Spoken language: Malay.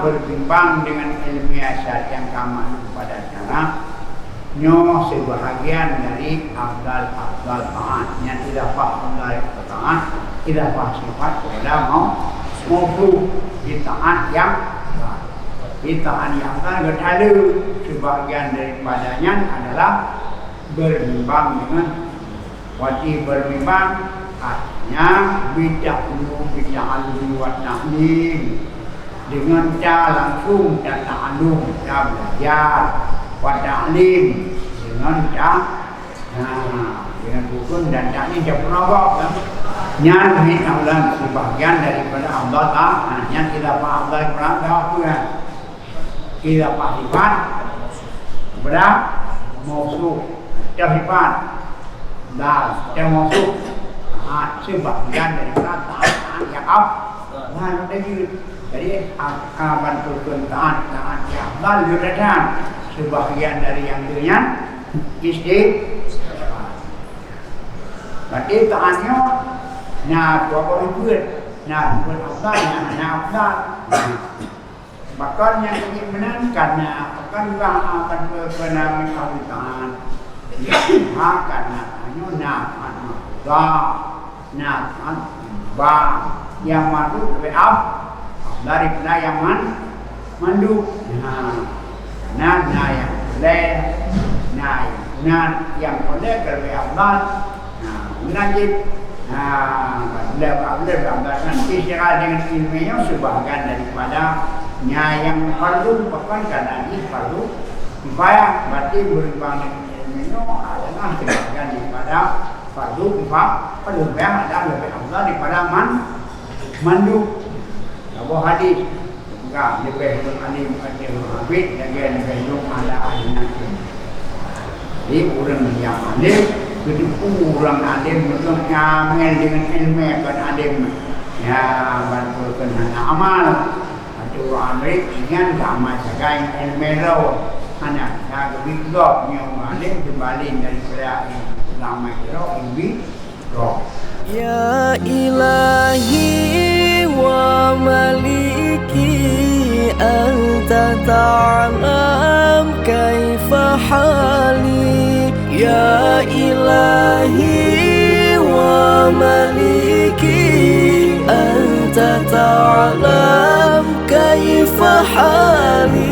berbimbang dengan ilmiah syariat yang kamu pada cara nyo sebahagian dari afdal ta'at yang tidak faham dari ta'at tidak faham sifat kepada maufu di ta'at yang di ta'at yang ada sebahagian daripadanya adalah berbimbang dengan wajib berbimbang artinya bid'a'lu wa ta'lim dengan cara langsung dan ta'allum dan belajar wa ta'lim dengan dengan rukun dan ta'lim yang pernah yang Allah sebagian daripada Allah Ta'ala yang tidak faham Allah berapa tidak faham kepada mausuf sifat dan yang mausuf sebagian daripada ta'at yang nah jadi akan berkenaan yang lalu datang sebagian dari yang dirinya berarti ta'atnya nah dua orang buat nah buat afdal bahkan yang ingin menangkan akan akan berkenaan ta'at karena yang masuk lebih daripada yang mandu yang boleh yang boleh lebih afdal menajib nanti secara dengan ilmiahnya sebahagian daripada yang fardu bahkan karena ini fardu kifayah berarti berimbang dengan ilmiahnya adalah sebahagian daripada fardu kifayah adalah lebih afdal daripada mandu Abu hadis enggak lebih alim kecil habis dan lebih ada alim jadi orang yang alim jadi orang alim bentuknya dengan ilmu kan alim ya bantu kena amal atau amrik ingin amal sebagai ilmu roh anak nak biblok yang alim kembali daripada ulama roh ini roh Ya ilahi wa maliki anta ta'lam kaifa hali Ya ilahi wa maliki anta ta'lam kaifa hali